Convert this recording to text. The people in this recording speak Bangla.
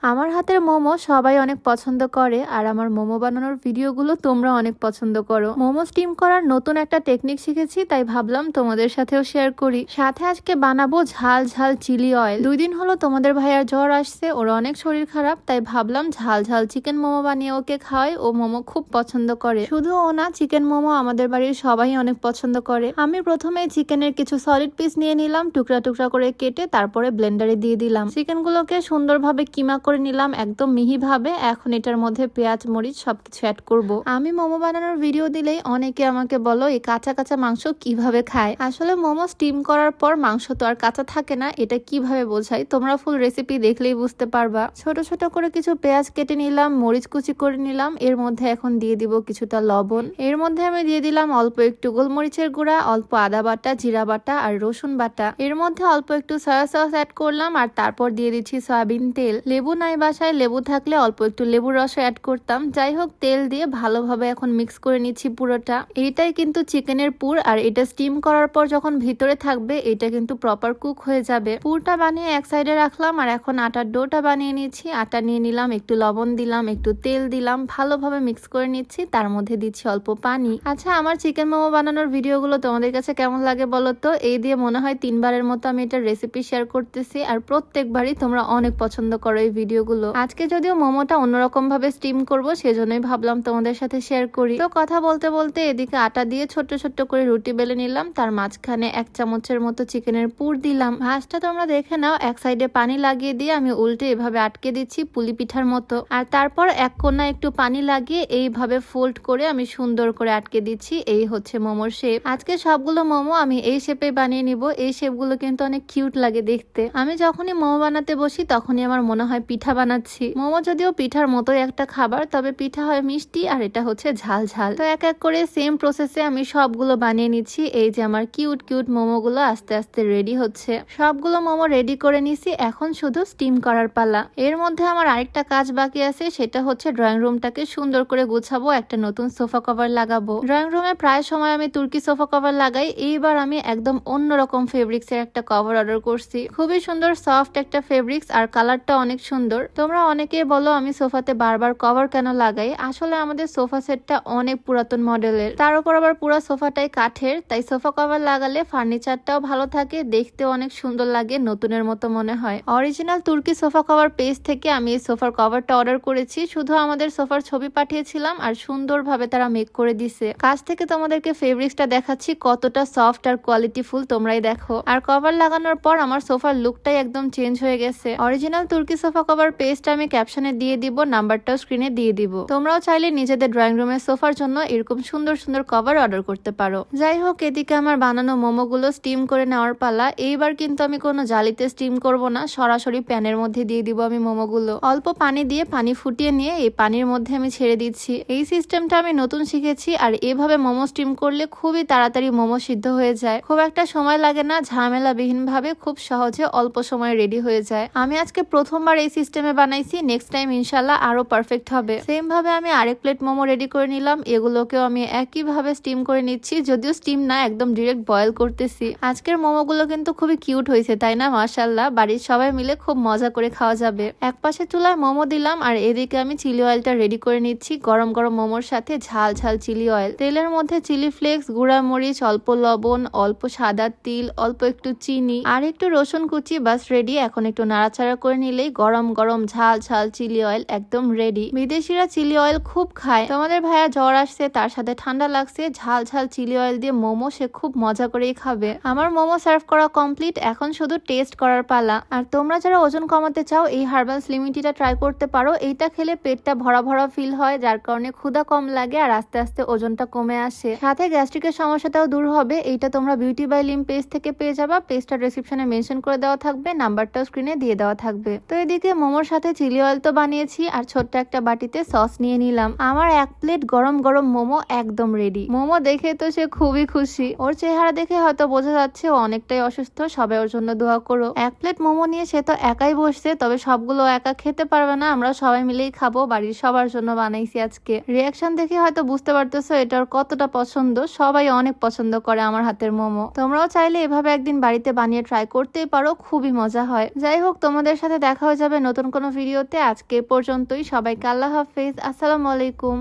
আমার হাতের মোমো সবাই অনেক পছন্দ করে আর আমার মোমো বানানোর ভিডিওগুলো তোমরা অনেক পছন্দ করো। মোমো স্টিম করার নতুন একটা টেকনিক শিখেছি, তাই ভাবলাম তোমাদের সাথেও শেয়ার করি। সাথে আজকে বানাবো ঝাল ঝাল চিলি অয়েল। 2 দিন হলো তোমাদের ভাইয়ার জ্বর আসছে, ওর অনেক শরীর খারাপ, তাই ভাবলাম ঝাল ঝাল চিকেন মোমো বানিয়ে ওকে খাওয়াই। ও মোমো খুব পছন্দ করে। শুধু ও না, চিকেন মোমো আমাদের বাড়ির সবাই অনেক পছন্দ করে। আমি প্রথমে চিকেনের কিছু সলিড পিস নিয়ে নিলাম, টুকরা টুকরা করে কেটে তারপরে ব্লেন্ডারে দিয়ে দিলাম। চিকেনগুলোকে সুন্দরভাবে কিমা করে নিলাম একদম মিহি ভাবে। এখন এটার মধ্যে পেঁয়াজ মরিচ সবকিছু অ্যাড করব। আমি মোমো বানানোর ভিডিও দিলেই অনেকে আমাকে বলো এই কাঁচা কাঁচা মাংস কিভাবে খায়। আসলে মোমো স্টিম করার পর মাংস তো আর কাঁচা থাকে না, এটা কিভাবে বোঝাই তোমরা ফুল রেসিপি দেখলেই বুঝতে পারবা। ছোট ছোট করে কিছু পেঁয়াজ কেটে নিলাম, মরিচ কুচি করে নিলাম। এর মধ্যে এখন দিয়ে দিব কিছুটা লবণ। এর মধ্যে আমি দিয়ে দিলাম অল্প একটু গোলমরিচের গুঁড়া, অল্প আদা বাটা, জিরা বাটা আর রসুন বাটা। এর মধ্যে অল্প একটু সয়া সস অ্যাড করলাম আর তারপর দিয়ে দিচ্ছি সয়াবিন তেল। লেবু নাই বাসায়, লেবু থাকলে অল্প একটু লেবুর রস অ্যাড করতাম। যাই হোক, তেল দিয়ে ভালোভাবে এখন মিক্স করে নিচ্ছি পুরোটা। এইটাই কিন্তু চিকেনের পুর, আর এটা স্টিম করার পর যখন ভিতরে থাকবে এটা কিন্তু প্রপার কুক হয়ে যাবে। পুরটা বানিয়ে এক সাইডে রাখলাম আর এখন আটার ডোটা বানিয়ে নিচ্ছি। আটা নিয়ে নিলাম, একটু লবণ দিলাম, একটু তেল দিলাম, ভালোভাবে মিক্স করে নিচ্ছি। তার মধ্যে দিচ্ছি অল্প পানি। আচ্ছা, আমার চিকেন মোমো বানানোর ভিডিওগুলো তোমাদের কাছে কেমন লাগে বলো তো? এই দিয়ে মনে হয় 3বারের মতো আমি এটার রেসিপি শেয়ার করতেছি, আর প্রত্যেকবারই তোমরা অনেক পছন্দ করো এই ভিডিওগুলো। আজকে যদিও মোমোটা অন্যরকম ভাবে স্টিম করবো, সেজন্যই ভাবলাম তোমাদের সাথে শেয়ার করি। তো কথা বলতে বলতে এদিকে আটা দিয়ে ছোট্ট ছোট্ট করে রুটি বেলে নিলাম, তার মাঝখানে 1 চামচের মতো চিকেনের পুর দিলাম। ভাঁজটা তোমরা দেখে নাও, এক সাইডে পানি লাগিয়ে দিয়ে আমি উল্টে এভাবে আটকে দিচ্ছি পুলি পিঠার মতো। আর তারপর এক কোণা একটু পানি লাগিয়ে এইভাবে ফোল্ড করে আমি সুন্দর করে আটকে দিচ্ছি। এই হচ্ছে মোমোর শেপ। আজকে সবগুলো মোমো আমি এই শেপে বানিয়ে নিব। এই শেপগুলো কিন্তু অনেক কিউট লাগে দেখতে। আমি যখনই মোমো বানাতে বসি তখনই আমার মনে হয় পিঠা বানাচ্ছি। মোমো যদিও পিঠার মতোই একটা খাবার, তবে পিঠা হয় মিষ্টি আর এটা হচ্ছে ঝাল ঝাল। তো এক এক করে সেম প্রসেসে আমি সবগুলো বানিয়ে নিচ্ছি। এই যে আমার কিউট কিউট মোমোগুলো আস্তে আস্তে রেডি হচ্ছে। সবগুলো মোমো রেডি করে নিছি, এখন শুধু স্টিম করার পালা। এর মধ্যে আমার আরেকটা কাজ বাকি আছে, সেটা হচ্ছে ড্রয়িং রুমটাকে সুন্দর করে গুছাবো, একটা নতুন সোফা কভার লাগাবো। ড্রয়িং রুমে প্রায় সময় আমি তুর্কি সোফা কভার লাগাই। এইবার আমি একদম অন্যরকম ফেব্রিক্স এর একটা কভার অর্ডার করছি। খুবই সুন্দর সফট একটা ফেব্রিক্স, আর কালারটা অনেক সুন্দর। তোমরা অনেকেই বলো আমি সোফাতে বারবার কভার কেন লাগাই। আসলে আমাদের সোফা সেটটা অনেক পুরাতন মডেলের, তার উপর আবার পুরো সোফাটাই কাঠের, তাই সোফা কভার লাগালে ফার্নিচারটাও ভালো থাকে, দেখতেও অনেক সুন্দর লাগে, নতুনের মতো মনে হয়। অরিজিনাল তুর্কি সোফা কভার পেজ থেকে আমি এই সোফার কভারটা অর্ডার করেছি। শুধু আমাদের সোফার ছবি পাঠিয়েছিলাম আর সুন্দরভাবে তারা মেক করে দিছে। কাছ থেকে তোমাদেরকে ফেব্রিক্সটা দেখাচ্ছি কতটা সফট আর কোয়ালিটিফুল, তোমরাই দেখো। আর কভার লাগানোর পর আমার সোফার লুকটাই একদম চেঞ্জ হয়ে গেছে। অরিজিনাল তুর্কি সোফা কভার পেজটা আমি ক্যাপশনে দিয়ে দিব, নাম্বারটাও স্ক্রিনে দিয়ে দিব। তোমরাও চাইলে নিজেদের ড্রয়িং রুমের সোফার জন্য এরকম সুন্দর সুন্দর কভার অর্ডার করতে পারো। যাই হোক, এদিকে আমার বানানো মোমোগুলো স্টিম করে নেওয়ার পালা। এইবার কিন্তু আমি কোনো জালিতে স্টিম করব না, সরাসরি প্যানের মধ্যে দিয়ে দিব আমি মোমোগুলো। অল্প পানি দিয়ে পানি ফুটিয়ে নিয়ে এই পানির মধ্যে আমি ছেড়ে দিচ্ছি। এই সিস্টেমটা আমি নতুন শিখেছি, আর এভাবে মোমো স্টিম করলে খুবই তাড়াতাড়ি মোমো সিদ্ধ হয়ে যায়। খুব একটা সময় লাগে না, ঝামেলাবিহীন ভাবে খুব সহজে অল্প সময়ে রেডি হয়ে যায়। আমি আজকে প্রথমবার এই সিস্টেমে বানাইছি, নেক্সট টাইম ইনশাল্লাহ আরো পারফেক্ট হবে। সেম ভাবে আমি আরেক প্লেট মোমো রেডি করে নিলাম। এগুলোকেও আমি একই ভাবে স্টিম করে নিচ্ছি, যদিও স্টিম না, একদম ডিরেক্ট বয়েল করতেছি। আজকের মোমোগুলো কিন্তু খুবই কিউট হয়েছে, তাই না? মাশাআল্লাহ, বাড়ির সবাই মিলে খুব মজা করে খাওয়া যাবে। এক পাশে চুলায় মোমো দিলাম, আর এদিকে আমি চিলি অয়েলটা রেডি করে নিচ্ছি। গরম গরম মোমোর সাথে ঝাল ঝাল চিলি অয়েল। তেলের মধ্যে চিলি ফ্লেক্স, গুঁড়া মরিচ, অল্প লবণ, অল্প সাদা তিল, অল্প একটু চিনি আর একটু রসুন কুচি, বাস রেডি। এখন একটু নাড়াচাড়া করে নিলেই গরম গরম ঝাল ঝাল চিলি অয়েল একদম রেডি। বিদেশিরা চিলি অয়েল খুব খায়। তোমাদের ভাইয়া জ্বর আসছে, তার সাথে ঠান্ডা লাগছে, ঝাল ঝাল চিলি অয়েল দিয়ে মোমো সে খুব মজা করেই খাবে। আমার মোমো সার্ভ করা কমপ্লিট, এখন শুধু টেস্ট করার পালা। আর তোমরা যারা ওজন কমাতে চাও এই হার্বাল স্লিম টিটা ট্রাই করতে পারো। এইটা খেলে পেটটা ভরা ভরা ফিল হয়, যার কারণে ক্ষুধা কম লাগে আর আস্তে আস্তে ওজনটা কমে আসে। সাথে গ্যাস্ট্রিকের সমস্যাটাও দূর হবে। এইটা তোমরা বিউটি বাই লিম পেজ থেকে পেয়ে যাবা। পেজটা ডেসক্রিপশনে মেনশন করে দেওয়া থাকবে, নাম্বারটাও স্ক্রিনে দিয়ে দেওয়া থাকবে। তো এদিকে মোমোর সাথে চিলি অয়েল তো বানিয়েছি, আর ছোট্ট একটা বাটিতে সস নিয়ে নিলাম। আমার এক প্লেট গরম গরম মোমো একদম রেডি। মোমো দেখে তো সে খুবই খুশি। ওর চেহারা দেখে হয়তো বোঝা যাচ্ছে ও অনেকটাই অসুস্থ, সবাই ওর জন্য দোয়া করো। এক প্লেট মোমো নিয়ে সে তো একাই বসছে, তবে সবগুলো একা খেতে পারবে না, আমরা সবাই মিলেই খাবো। বাড়ির সবার জন্য বানাইছি আজকে। রিয়াকশন দেখে হয়তো বুঝতে পারতেছো এটার কতটা পছন্দ। সবাই অনেক পছন্দ করে আমার হাতের মোমো। তোমরাও চাইলে এভাবে একদিন বাড়িতে বানিয়ে ট্রাই করতেই পারো, খুবই মজা হয়। যাই হোক, তোমাদের সাথে দেখা হয়ে যাবে নতুন কোনো ভিডিওতে। আজকে এ পর্যন্তই। সবাইকে আল্লাহ হাফেজ। আসসালামু আলাইকুম।